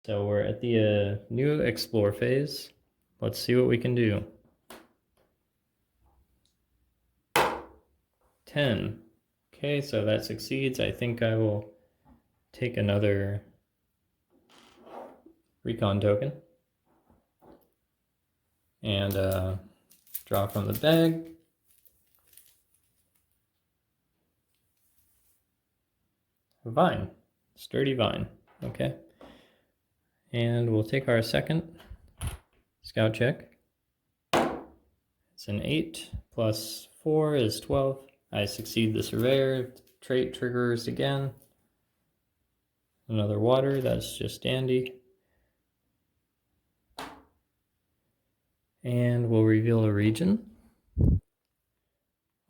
So we're at the new explore phase. Let's see what we can do. 10. Okay, so that succeeds. I think I will take another recon token and draw from the bag. A vine, sturdy vine. Okay, and we'll take our second scout check. It's an 8 plus 4 is 12. I succeed the surveyor. Trait triggers again. Another water, that's just dandy. And we'll reveal a region.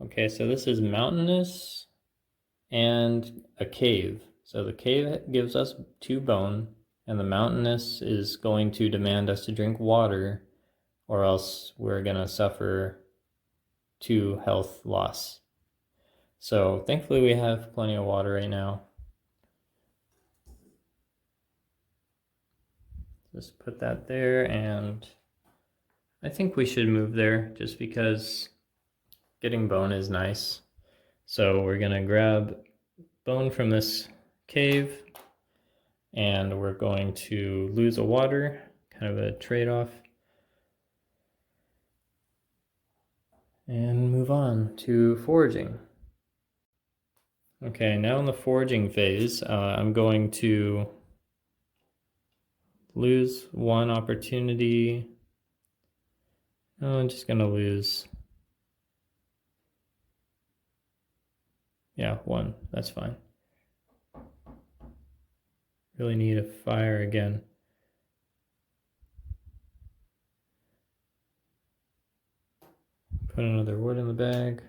Okay, so this is mountainous and a cave. So the cave gives us 2 bone, and the mountainous is going to demand us to drink water, or else we're gonna suffer 2 health loss. So thankfully we have plenty of water right now. Just put that there, and I think we should move there just because getting bone is nice. So we're gonna grab bone from this cave, and we're going to lose a water, kind of a trade-off, and move on to foraging. Okay, now in the foraging phase, I'm going to lose 1 opportunity. Oh, I'm just gonna lose, yeah, 1, that's fine. Really need a fire again. Put another wood in the bag.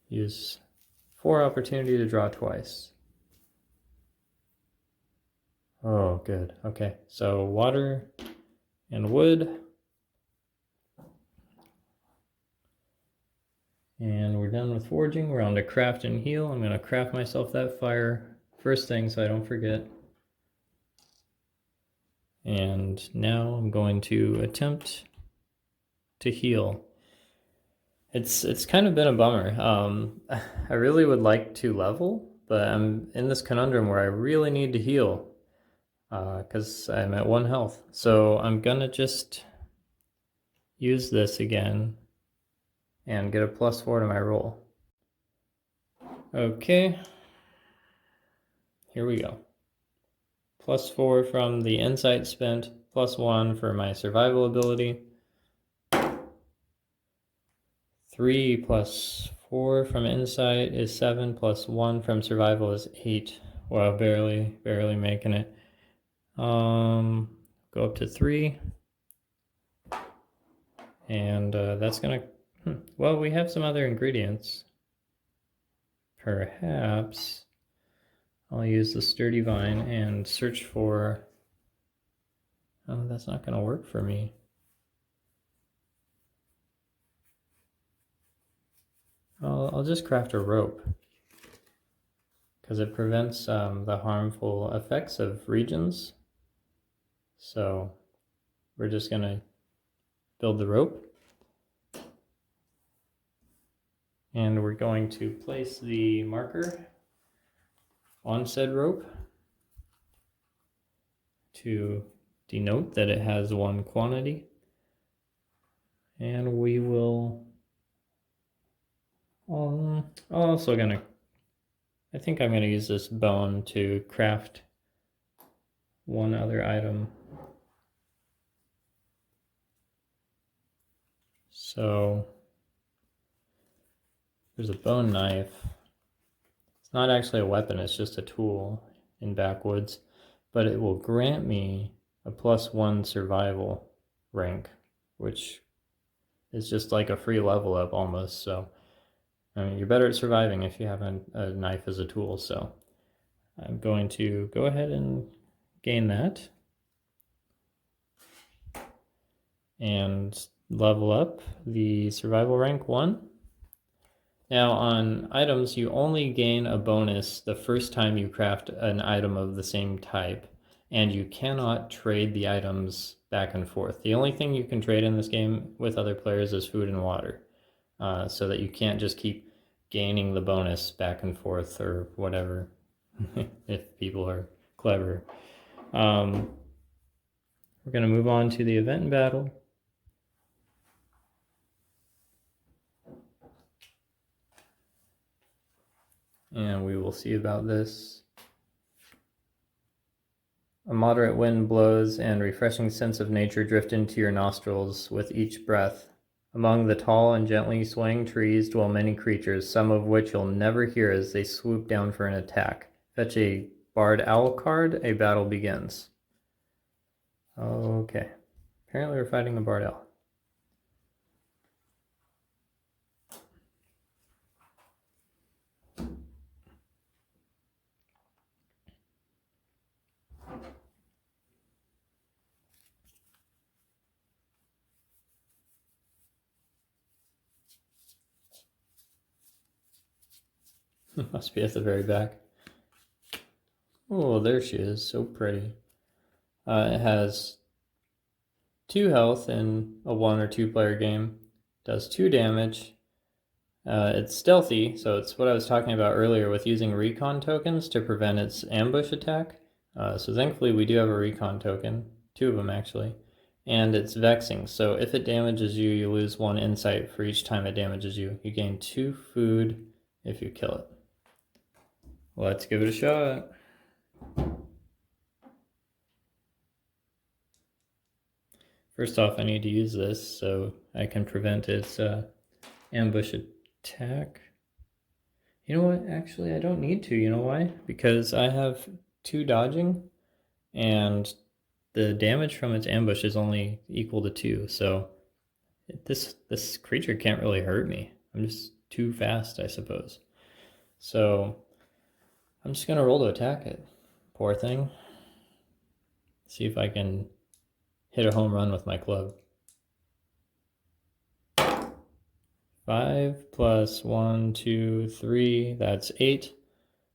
Use 4 opportunity to draw twice. Oh, good. Okay, so water and wood. And we're done with foraging. We're on to craft and heal. I'm going to craft myself that fire first thing so I don't forget. And now I'm going to attempt to heal. It's kind of been a bummer. I really would like to level, but I'm in this conundrum where I really need to heal because I'm at 1 health. So I'm gonna just use this again and get a +4 to my roll. Okay, here we go. +4 from the insight spent, +1 for my survival ability. 3 plus 4 from insight is 7, plus 1 from survival is 8. Wow, barely making it. Go up to 3. And that's gonna, well, we have some other ingredients. Perhaps I'll use the sturdy vine and search for, oh, that's not gonna work for me. I'll just craft a rope because it prevents the harmful effects of regions. So we're just gonna build the rope. And we're going to place the marker on said rope to denote that it has 1 quantity. And we will also I think I'm gonna use this bone to craft 1 other item. So there's a bone knife. It's not actually a weapon, it's just a tool in Backwoods, but it will grant me a +1 survival rank, which is just like a free level up almost. So I mean, you're better at surviving if you have a knife as a tool. So I'm going to go ahead and gain that and level up the survival rank 1. Now on items, you only gain a bonus the first time you craft an item of the same type, and you cannot trade the items back and forth. The only thing you can trade in this game with other players is food and water, so that you can't just keep gaining the bonus back and forth or whatever, if people are clever. We're going to move on to the event and battle. And we will see about this. A moderate wind blows and refreshing scents of nature drift into your nostrils with each breath. Among the tall and gently swaying trees dwell many creatures, some of which you'll never hear as they swoop down for an attack. Fetch a Barred Owl card, a battle begins. Okay. Apparently we're fighting a Barred Owl. Must be at the very back. Oh, there she is. So pretty. It has 2 health in a 1 or 2 player game. Does 2 damage. It's stealthy, so it's what I was talking about earlier with using recon tokens to prevent its ambush attack. So thankfully we do have a recon token. 2 of them actually. And it's vexing, so if it damages you, you lose 1 insight for each time it damages you. You gain 2 food if you kill it. Let's give it a shot. First off, I need to use this so I can prevent its ambush attack. You know what? Actually, I don't need to. You know why? Because I have 2 dodging, and the damage from its ambush is only equal to 2. So this creature can't really hurt me. I'm just too fast, I suppose. So I'm just gonna roll to attack it. Poor thing. See if I can hit a home run with my club. 5 plus 1, 2, 3, that's 8.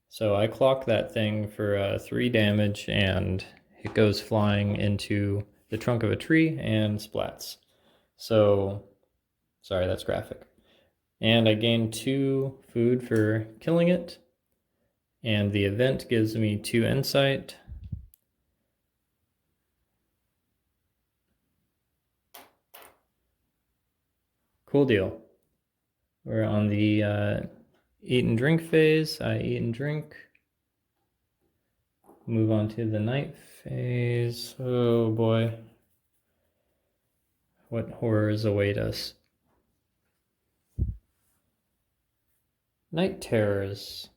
So I clock that thing for 3 damage, and it goes flying into the trunk of a tree and splats. So, sorry, that's graphic. And I gain 2 food for killing it, and the event gives me 2 insight. Cool deal. We're on the eat and drink phase. I eat and drink. Move on to the night phase. Oh boy. What horrors await us? Night terrors.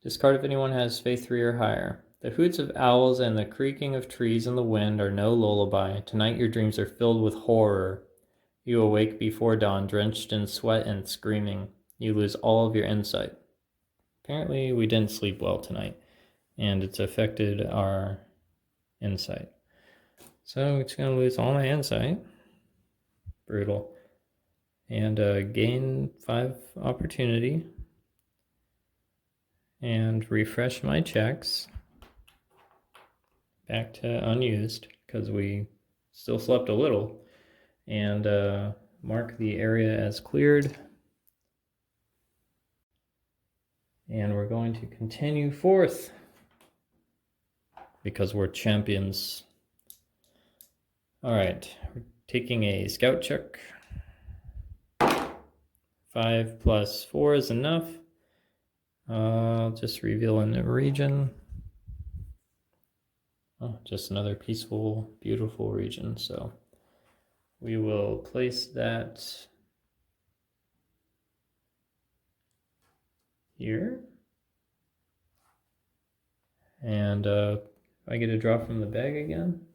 Discard if anyone has faith 3 or higher. The hoots of owls and the creaking of trees in the wind are no lullaby. Tonight your dreams are filled with horror. You awake before dawn, drenched in sweat and screaming. You lose all of your insight. Apparently we didn't sleep well tonight, and it's affected our insight. So it's going to lose all my insight. Brutal. And gain 5 opportunity. And refresh my checks back to unused, because we still slept a little. And mark the area as cleared. And we're going to continue forth, because we're champions. All right, we're taking a scout check. 5 plus 4 is enough. I'll just reveal in the region. Oh, just another peaceful, beautiful region. So we will place that here. And I get a draw from the bag again.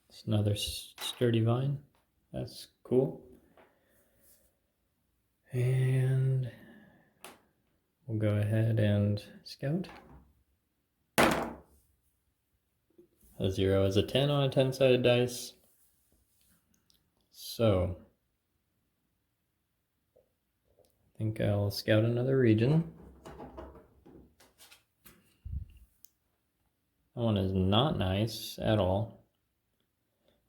It's another sturdy vine. That's cool. And we'll go ahead and scout. A 0 is a 10 on a 10-sided dice. So, I think I'll scout another region. That one is not nice at all.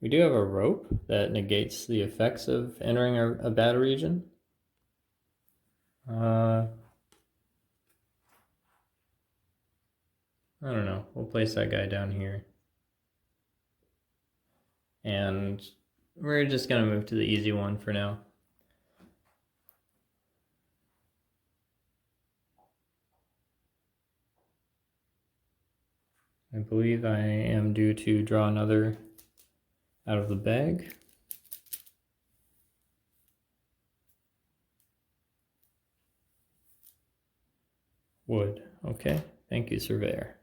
We do have a rope that negates the effects of entering a bad region. I don't know. We'll place that guy down here. And we're just going to move to the easy one for now. I believe I am due to draw another out of the bag. Wood. Okay. Thank you, Surveyor.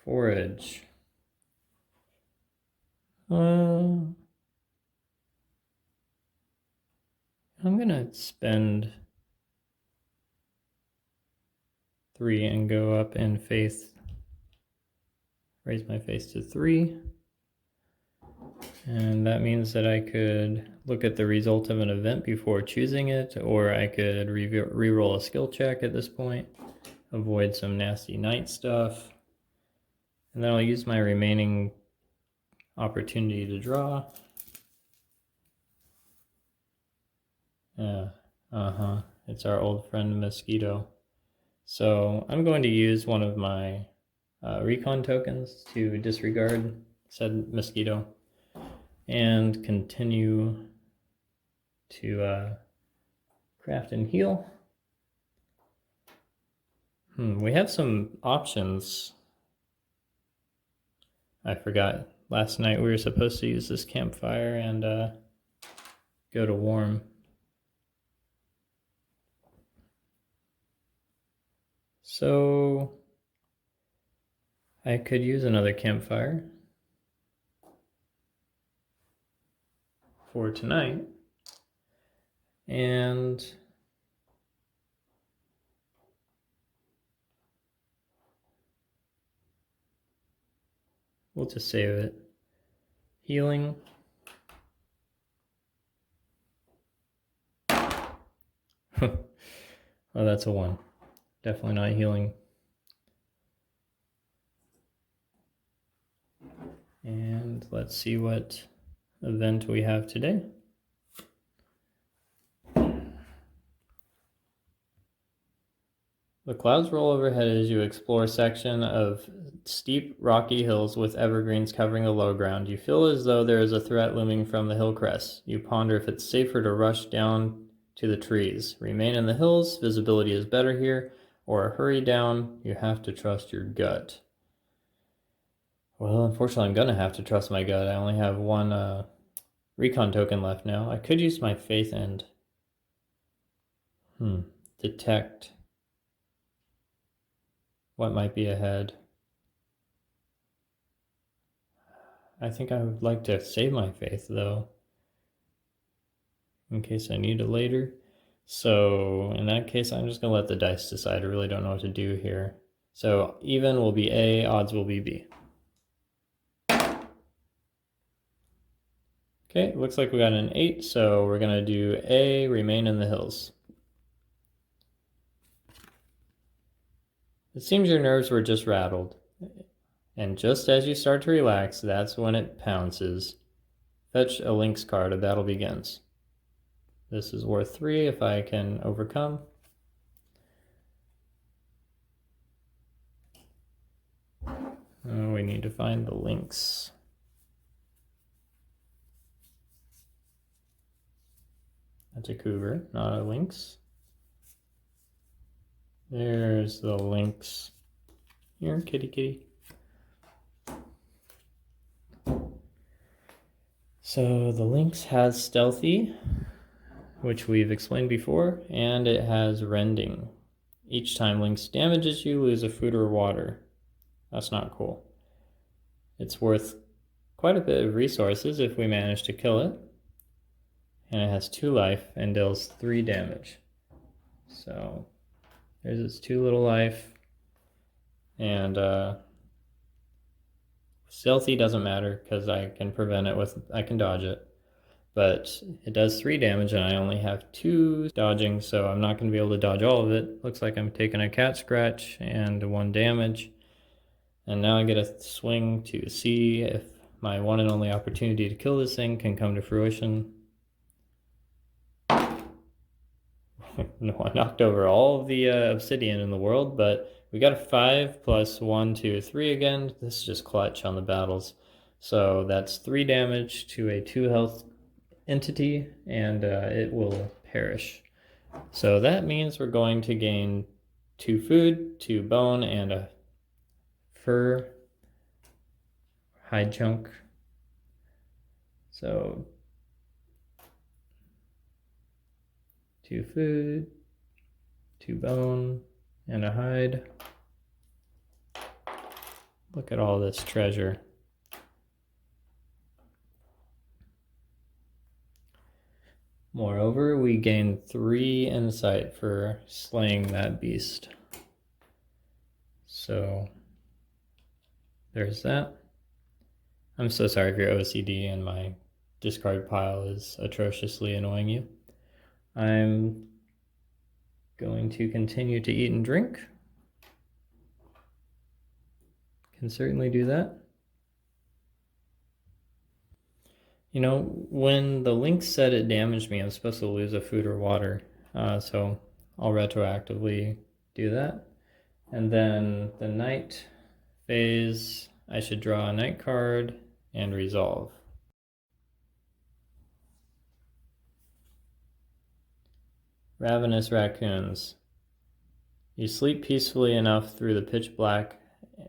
Forage. I'm gonna spend 3 and go up in faith. Raise my faith to 3. And that means that I could look at the result of an event before choosing it, or I could re-roll a skill check at this point, avoid some nasty night stuff, and then I'll use my remaining opportunity to draw. It's our old friend Mosquito. So I'm going to use one of my recon tokens to disregard said Mosquito and continue to craft and heal. We have some options. I forgot. Last night we were supposed to use this campfire and go to warm. So I could use another campfire for tonight. And we'll just save it. Healing. Oh, that's a 1. Definitely not healing. And let's see what event we have today. The clouds roll overhead as you explore a section of steep, rocky hills with evergreens covering the low ground. You feel as though there is a threat looming from the Hillcrest. You ponder if it's safer to rush down to the trees. Remain in the hills, visibility is better here, or hurry down, you have to trust your gut. Well, unfortunately, I'm going to have to trust my gut. I only have 1 recon token left now. I could use my faith and detect what might be ahead. I think I would like to save my faith, though, in case I need it later. So in that case, I'm just going to let the dice decide. I really don't know what to do here. So even will be A, odds will be B. Okay, looks like we got an 8, so we're going to do A, remain in the hills. It seems your nerves were just rattled. And just as you start to relax, that's when it pounces. Fetch a Lynx card, a battle begins. This is worth 3 if I can overcome. Oh, we need to find the Lynx. That's a cougar, not a lynx. There's the Lynx. Here, kitty kitty. So the Lynx has stealthy, which we've explained before, and it has rending. Each time Lynx damages you, lose a food or water. That's not cool. It's worth quite a bit of resources if we manage to kill it. And it has 2 life and deals 3 damage. So there's its 2 little life. And Stealthy doesn't matter because I can prevent it I can dodge it. But it does 3 damage and I only have 2 dodging, so I'm not going to be able to dodge all of it. Looks like I'm taking a cat scratch and 1 damage. And now I get a swing to see if my one and only opportunity to kill this thing can come to fruition. No, I knocked over all of the obsidian in the world, but we got a 5 plus 1, 2, 3 again. This is just clutch on the battles. So that's 3 damage to a 2 health entity, and it will perish. So that means we're going to gain 2 food, 2 bone, and a fur hide chunk. So 2 food, 2 bone, and a hide. Look at all this treasure. Moreover, we gain 3 insight for slaying that beast. So there's that. I'm so sorry if you're OCD and my discard pile is atrociously annoying you. I'm going to continue to eat and drink. Can certainly do that. You know, when the Lynx said it damaged me, I'm supposed to lose a food or water. So I'll retroactively do that. And then the night phase, I should draw a night card and resolve. Ravenous raccoons. You sleep peacefully enough through the pitch black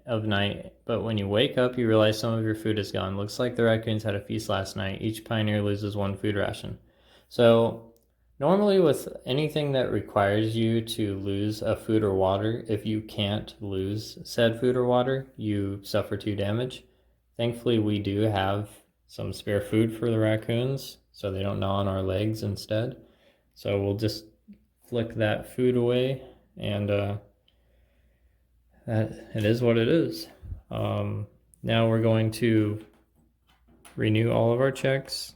of night, but when you wake up, you realize some of your food is gone. Looks like the raccoons had a feast last night. Each pioneer loses 1 food ration. So normally with anything that requires you to lose a food or water, if you can't lose said food or water, you suffer 2 damage. Thankfully, we do have some spare food for the raccoons, so they don't gnaw on our legs instead. So we'll just flick that food away, and that it is what it is. Now we're going to renew all of our checks.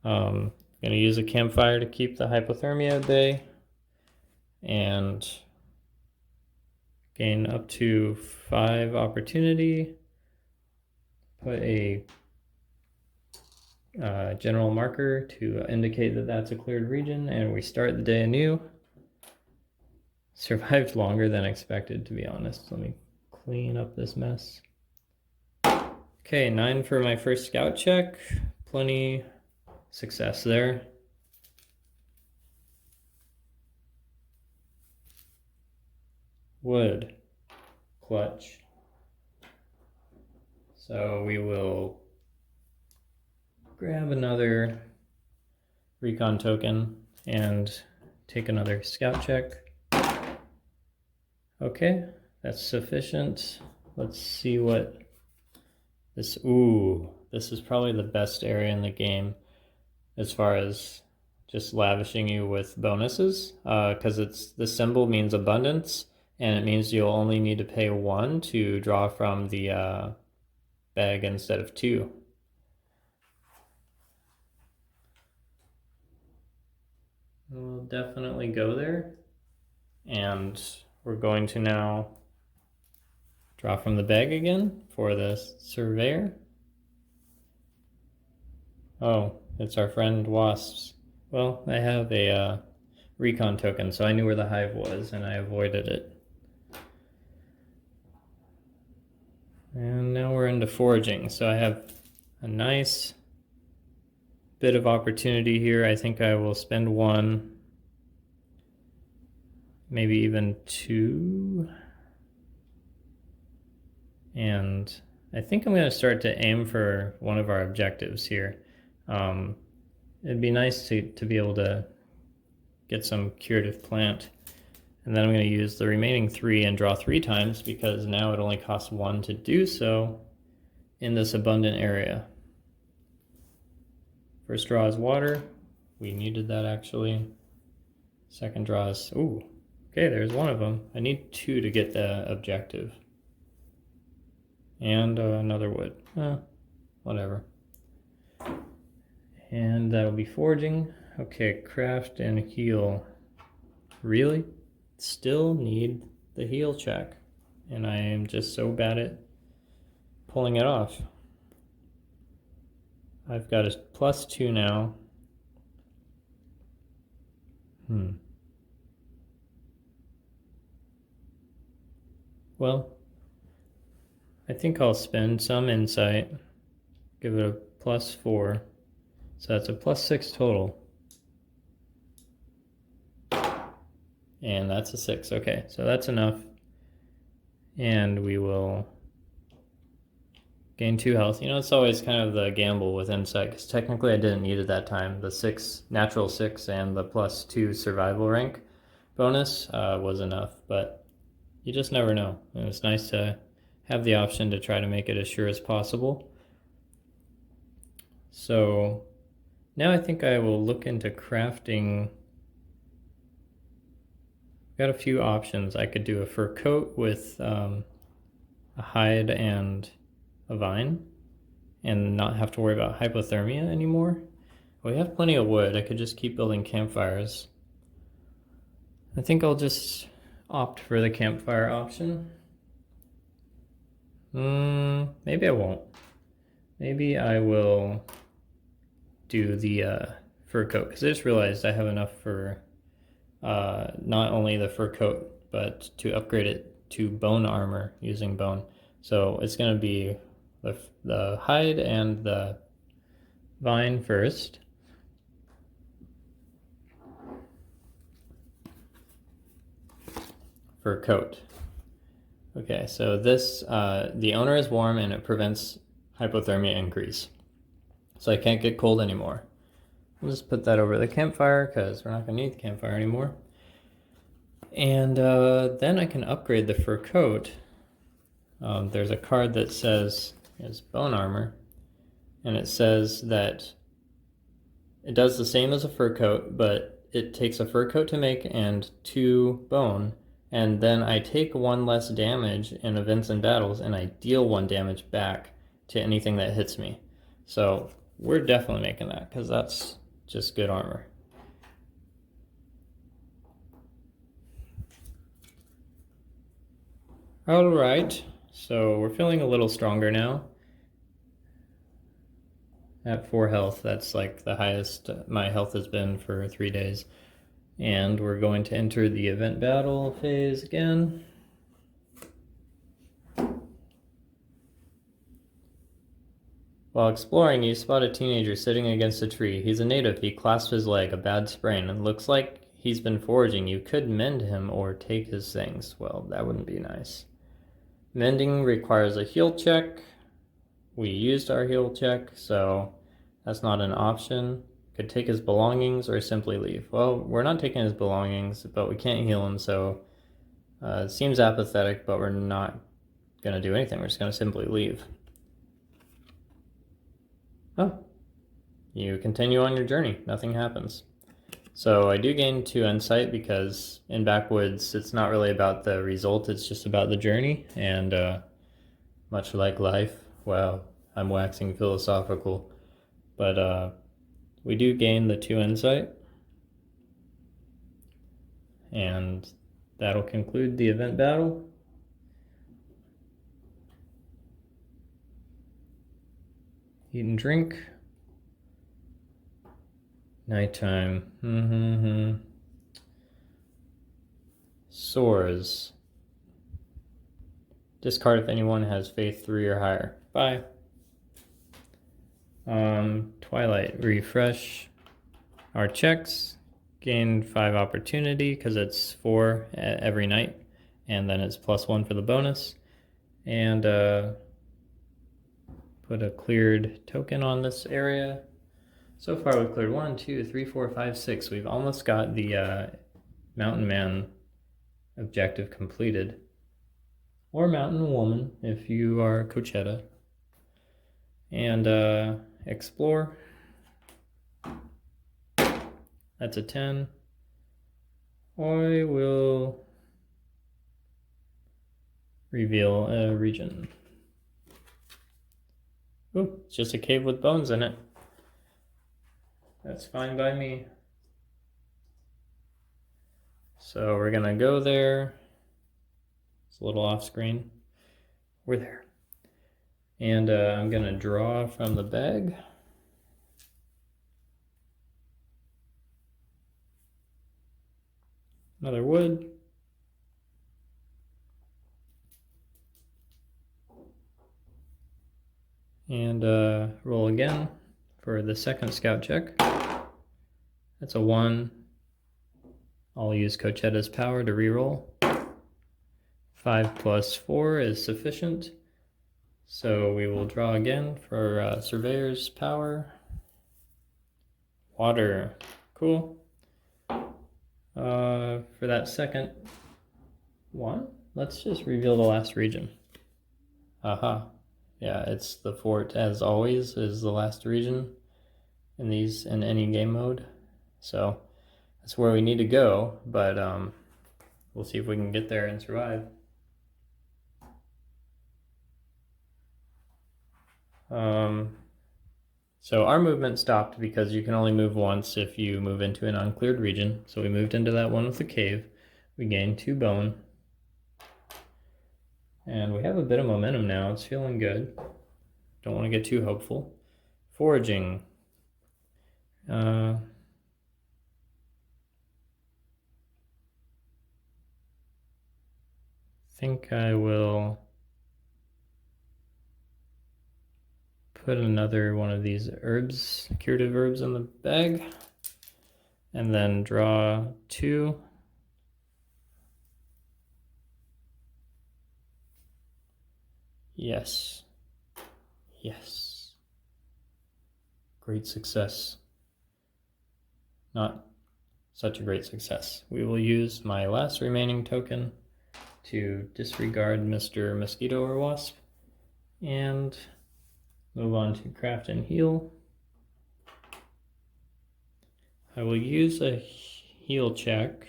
Going to use a campfire to keep the hypothermia at bay, and gain up to 5 opportunity. Put a general marker to indicate that that's a cleared region, and we start the day anew. Survived longer than expected, to be honest. Let me clean up this mess. Okay, 9 for my first scout check. Plenty success there. Wood. Clutch. So we will grab another recon token and take another scout check. Okay, that's sufficient. Let's see what this, this is probably the best area in the game as far as just lavishing you with bonuses, because the symbol means abundance, and it means you'll only need to pay 1 to draw from the bag instead of 2. We'll definitely go there, and we're going to now draw from the bag again for the surveyor. Oh, it's our friend Wasps. Well, I have a recon token, so I knew where the hive was, and I avoided it. And now we're into foraging, so I have a nice bit of opportunity here. I think I will spend 1, maybe even 2. And I think I'm going to start to aim for one of our objectives here. It'd be nice to be able to get some curative plant. And then I'm going to use the remaining 3 and draw 3 times, because now it only costs 1 to do so in this abundant area. First draw is water. We needed that actually. Second draw is, okay, there's one of them. I need 2 to get the objective. And another wood. Whatever. And that'll be foraging. Okay, craft and heal. Really? Still need the heal check. And I am just so bad at pulling it off. I've got a +2 now. Well, I think I'll spend some insight. Give it a +4. So that's a +6 total. And that's a 6. Okay, so that's enough. And we will gain 2 health. You know, it's always kind of the gamble with insight, because technically I didn't need it that time. The natural 6 and the +2 survival rank bonus was enough, but you just never know. And it's nice to have the option to try to make it as sure as possible. So now I think I will look into crafting. Got a few options. I could do a fur coat with a hide and a vine and not have to worry about hypothermia anymore. We have plenty of wood. I could just keep building campfires. I think I'll just opt for the campfire option. Maybe I won't. Maybe I will do the fur coat, because I just realized I have enough for not only the fur coat, but to upgrade it to bone armor using bone. So it's going to be the hide and the vine first. Fur coat. Okay, so this, the owner is warm and it prevents hypothermia increase. So I can't get cold anymore. We'll just put that over the campfire because we're not going to need the campfire anymore. And then I can upgrade the fur coat. There's a card that says is bone armor, and it says that it does the same as a fur coat, but it takes a fur coat to make and 2 bone, and then I take 1 less damage in events and battles, and I deal 1 damage back to anything that hits me. So we're definitely making that, because that's just good armor. Alright, so we're feeling a little stronger now. At 4 health, that's like the highest my health has been for 3 days. And we're going to enter the event battle phase again. While exploring, you spot a teenager sitting against a tree. He's a native. He clasps his leg, a bad sprain, and looks like he's been foraging. You could mend him or take his things. Well, that wouldn't be nice. Mending requires a heal check. We used our heal check, so that's not an option. Could take his belongings or simply leave. Well, we're not taking his belongings, but we can't heal him, so it seems apathetic, but we're not going to do anything. We're just going to simply leave. Oh, you continue on your journey. Nothing happens. So I do gain 2 insight, because in Backwoods it's not really about the result, it's just about the journey. And much like life, wow, I'm waxing philosophical, but we do gain the 2 insight, and that'll conclude the event battle. Eat and drink. Nighttime. Sores. Discard if anyone has faith 3 or higher. Bye. Twilight. Refresh our checks. Gain 5 opportunity because it's 4 every night, and then it's +1 for the bonus. And put a cleared token on this area. So far we've cleared 1, 2, 3, 4, 5, 6. We've almost got the Mountain Man objective completed. Or Mountain Woman if you are Coachetta. And explore. That's a 10. I will reveal a region. Ooh, it's just a cave with bones in it. That's fine by me. So we're gonna go there. It's a little off screen. We're there. And I'm gonna draw from the bag. Another wood. And roll again for the second scout check. That's a 1. I'll use Cochetta's power to reroll. 5 plus 4 is sufficient. So we will draw again for Surveyor's power. Water. Cool. For that second one, let's just reveal the last region. Aha. Yeah, it's the fort, as always, is the last region in any game mode. So that's where we need to go, but we'll see if we can get there and survive. So our movement stopped because you can only move once if you move into an uncleared region. So we moved into that one with the cave. We gained 2 bone. And we have a bit of momentum now. It's feeling good. Don't want to get too hopeful. Foraging. Think I will put another one of these herbs, curative herbs, in the bag, and then draw 2. Yes. Yes. Great success. Not such a great success. We will use my last remaining token to disregard Mr. Mosquito or Wasp and move on to craft and heal. I will use a heal check,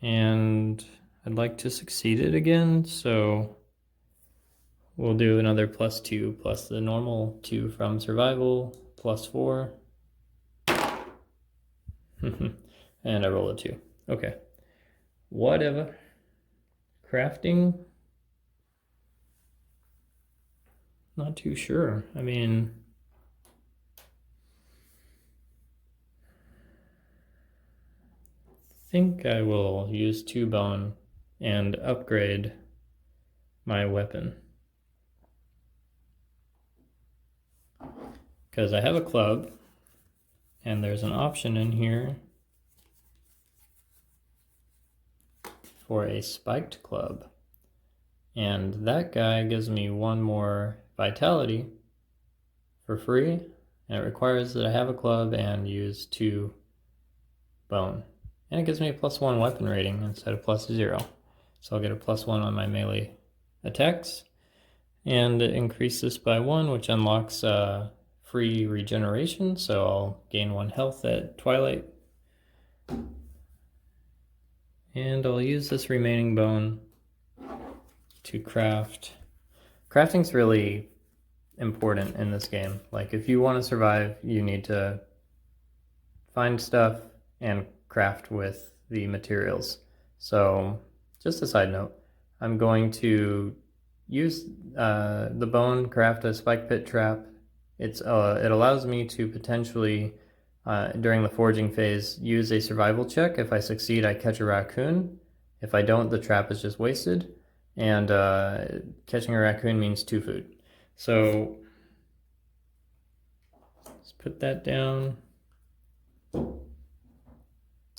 and I'd like to succeed it again, so we'll do another +2 plus the normal 2 from survival, +4. And I roll a 2. Okay. Whatever. Crafting? Not too sure. I mean, I think I will use 2 bone and upgrade my weapon. Because I have a club, and there's an option in here for a spiked club. And that guy gives me 1 more vitality for free, and it requires that I have a club and use 2 bone. And it gives me a +1 weapon rating instead of +0. So I'll get a +1 on my melee attacks, and increase this by 1, which unlocks free regeneration, so I'll gain 1 health at Twilight. And I'll use this remaining bone to craft. Crafting's really important in this game. Like, if you want to survive, you need to find stuff and craft with the materials. So, just a side note, I'm going to use the bone, craft a spike pit trap. It allows me to potentially, during the foraging phase, use a survival check. If I succeed, I catch a raccoon. If I don't, the trap is just wasted. And catching a raccoon means 2 food. So let's put that down.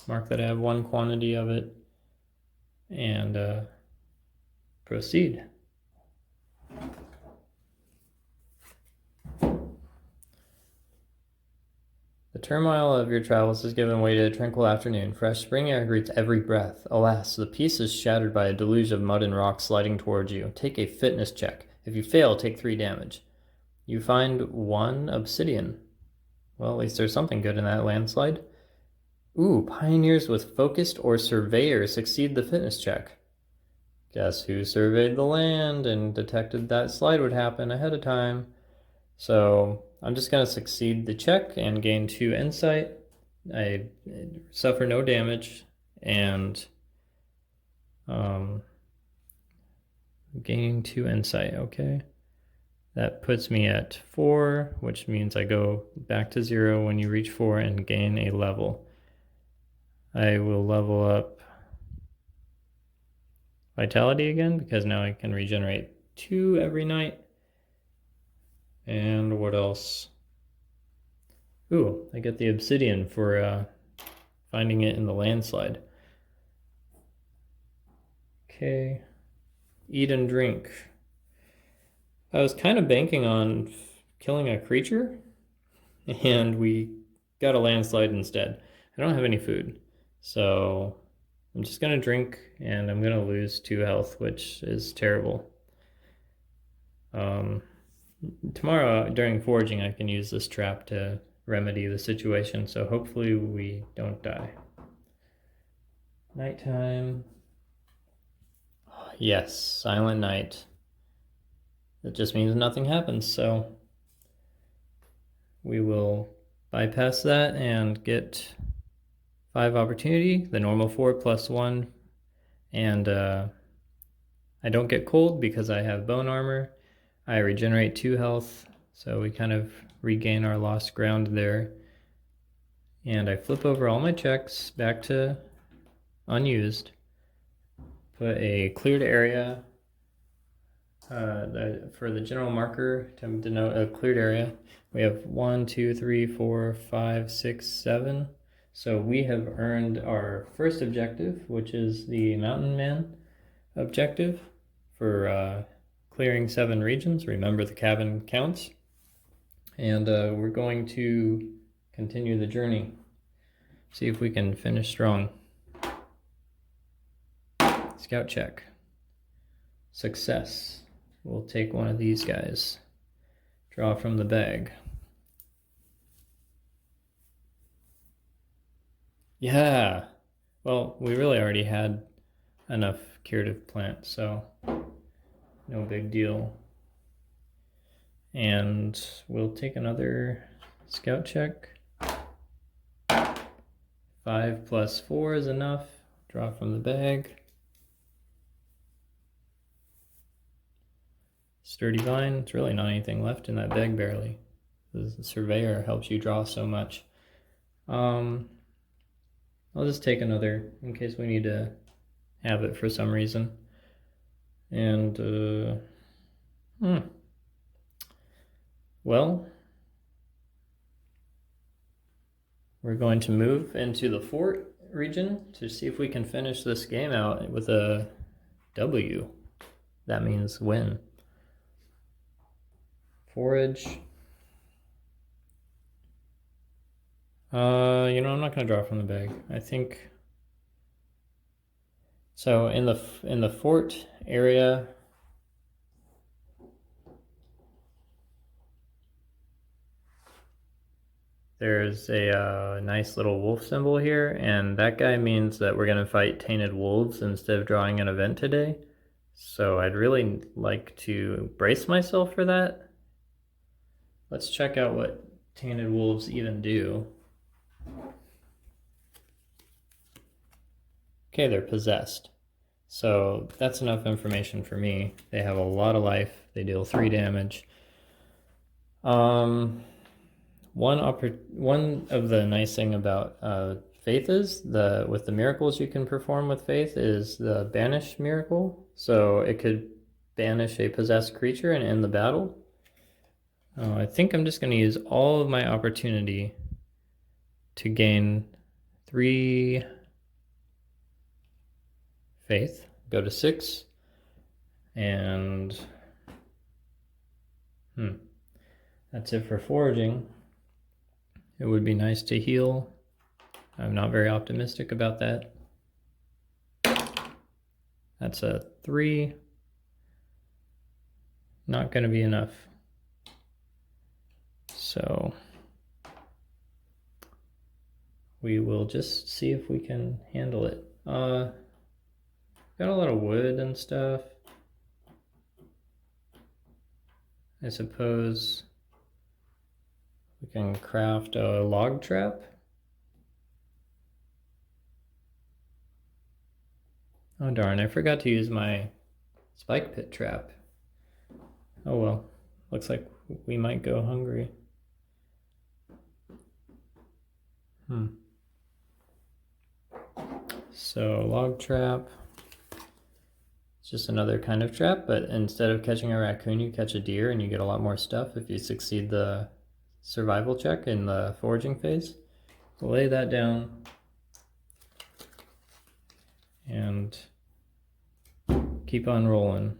Mark that I have 1 quantity of it. And proceed. The turmoil of your travels has given way to a tranquil afternoon. Fresh spring air greets every breath. Alas, the peace is shattered by a deluge of mud and rocks sliding towards you. Take a fitness check. If you fail, take 3 damage. You find 1 obsidian. Well, at least there's something good in that landslide. Ooh, pioneers with focused or surveyor succeed the fitness check. Guess who surveyed the land and detected that slide would happen ahead of time? So I'm just going to succeed the check and gain 2 insight. I suffer no damage, and gaining 2 insight, okay. That puts me at 4, which means I go back to 0 when you reach 4 and gain a level. I will level up Vitality again, because now I can regenerate 2 every night. And what else? Ooh, I get the obsidian for finding it in the landslide. Okay. Eat and drink. I was kind of banking on killing a creature, and we got a landslide instead. I don't have any food, so I'm just gonna drink, and I'm gonna lose 2 health, which is terrible. Tomorrow during foraging, I can use this trap to remedy the situation, so hopefully we don't die. Nighttime. Yes, silent night. That just means nothing happens, so we will bypass that and get 5 opportunity, the normal 4 plus 1, and I don't get cold because I have bone armor. I regenerate 2 health, so we kind of regain our lost ground there. And I flip over all my checks back to unused. Put a cleared area for the general marker to denote a cleared area. We have 1, 2, 3, 4, 5, 6, 7. So we have earned our first objective, which is the Mountain Man objective for clearing 7 regions. Remember, the cabin counts. And we're going to continue the journey. See if we can finish strong. Scout check. Success. We'll take one of these guys. Draw from the bag. Yeah. Well, we really already had enough curative plants, so no big deal. And we'll take another scout check. 5 plus 4 is enough. Draw from the bag. Sturdy vine. It's really not anything left in that bag, barely. The surveyor helps you draw so much. I'll just take another in case we need to have it for some reason. And well, we're going to move into the fort region to see if we can finish this game out with a W. That means win. Forage. I'm not gonna draw from the bag. I think so. In the fort area, there's a nice little wolf symbol here, and that guy means that we're gonna fight tainted wolves instead of drawing an event today. So I'd really like to brace myself for that. Let's check out what tainted wolves even do. Okay, they're possessed. So that's enough information for me. They have a lot of life. They deal 3 damage. One of the nice thing about faith is with the miracles you can perform with faith is the banish miracle. So it could banish a possessed creature and end the battle. I think I'm just going to use all of my opportunity to gain 3 faith. Go to 6, and that's it for foraging. It would be nice to heal. I'm not very optimistic about that. That's a 3. Not going to be enough. So we will just see if we can handle it. got a lot of wood and stuff. I suppose we can craft a log trap. Oh darn, I forgot to use my spike pit trap. Oh well, looks like we might go hungry. So log trap. It's just another kind of trap, but instead of catching a raccoon, you catch a deer and you get a lot more stuff if you succeed the survival check in the foraging phase. Lay that down and keep on rolling.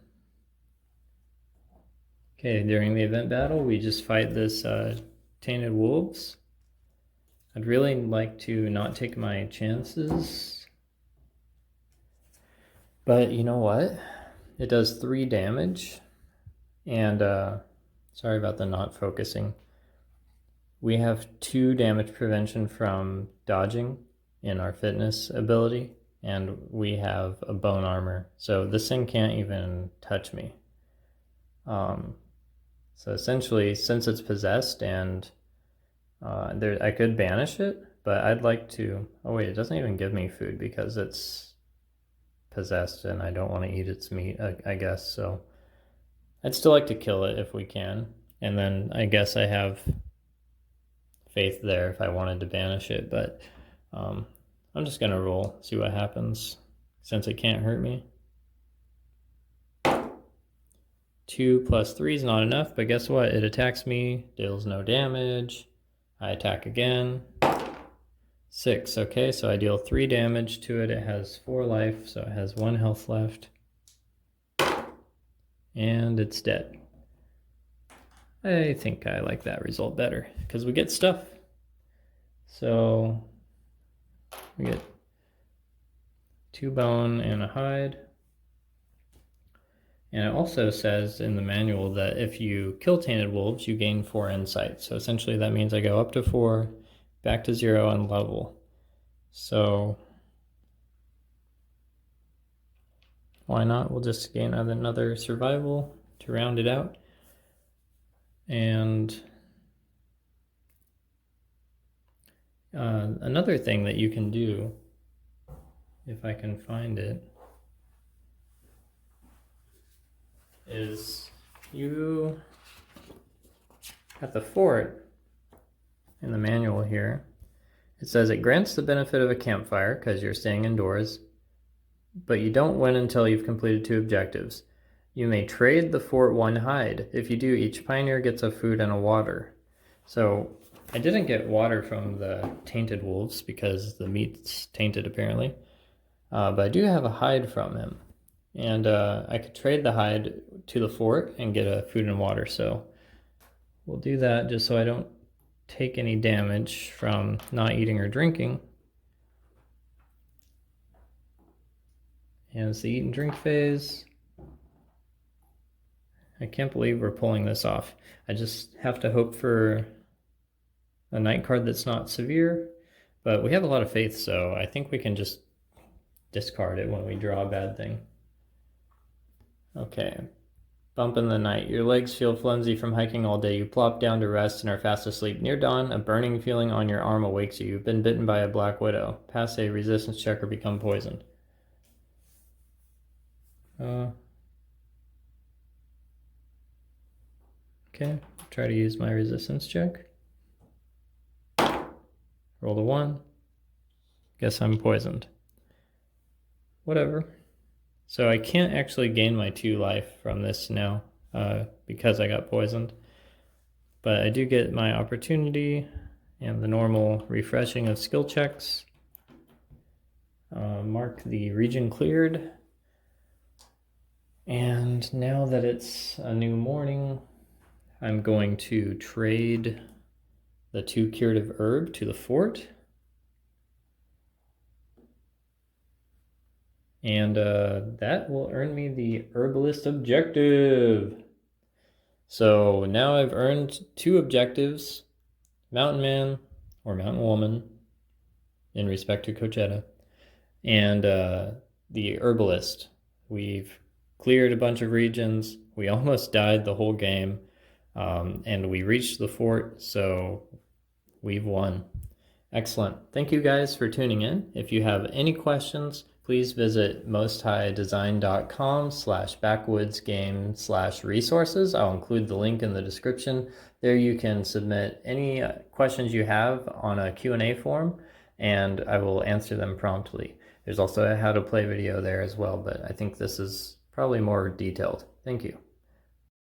Okay, during the event battle, we just fight this tainted wolves. I'd really like to not take my chances, but you know what? It does 3 damage, and sorry about the not focusing. We have 2 damage prevention from dodging in our fitness ability, and we have a bone armor, so this thing can't even touch me. So essentially, since it's possessed and I could banish it, but I'd like to... Oh wait, it doesn't even give me food because it's possessed and I don't want to eat its meat, I guess, so I'd still like to kill it if we can, and then I guess I have faith there if I wanted to banish it, but I'm just gonna roll, see what happens, since it can't hurt me. 2 plus 3 is not enough, but guess what? It attacks me, deals no damage. I attack again. 6, okay, so I deal 3 damage to it. It has 4 life, so it has 1 health left. And it's dead. I think I like that result better, because we get stuff. So we get 2 bone and a hide. And it also says in the manual that if you kill tainted wolves, you gain 4 insight. So essentially that means I go up to 4, back to 0 on level. So why not? We'll just gain another survival to round it out. And another thing that you can do, if I can find it, is you, at the fort, in the manual here, it says it grants the benefit of a campfire because you're staying indoors, but you don't win until you've completed 2 objectives. You may trade the fort 1 hide. If you do, each pioneer gets a food and a water. So I didn't get water from the tainted wolves because the meat's tainted apparently, but I do have a hide from him. And I could trade the hide to the fort and get a food and water, so we'll do that just so I don't take any damage from not eating or drinking. And it's the eat and drink phase. I can't believe we're pulling this off. I just have to hope for a night card that's not severe, but we have a lot of faith, so I think we can just discard it when we draw a bad thing. Okay, bump in the night. Your legs feel flimsy from hiking all day. You plop down to rest and are fast asleep. Near dawn, a burning feeling on your arm awakes you. You've been bitten by a black widow. Pass a resistance check or become poisoned. Okay, try to use my resistance check. Roll a 1. Guess I'm poisoned. Whatever. So I can't actually gain my 2 life from this now because I got poisoned. But I do get my opportunity and the normal refreshing of skill checks. Mark the region cleared. And now that it's a new morning, I'm going to trade the 2 curative herb to the fort. And that will earn me the herbalist objective. So now I've earned 2 objectives, Mountain Man or Mountain Woman in respect to Coachella, and the herbalist. We've cleared a bunch of regions. We almost died the whole game, and we reached the fort, so we've won. Excellent. Thank you guys for tuning in. If you have any questions, please visit mosthhighdesign.com/backwoodsgame/resources. I'll include the link in the description. There you can submit any questions you have on a Q&A form, and I will answer them promptly. There's also a how to play video there as well, but I think this is probably more detailed. Thank you.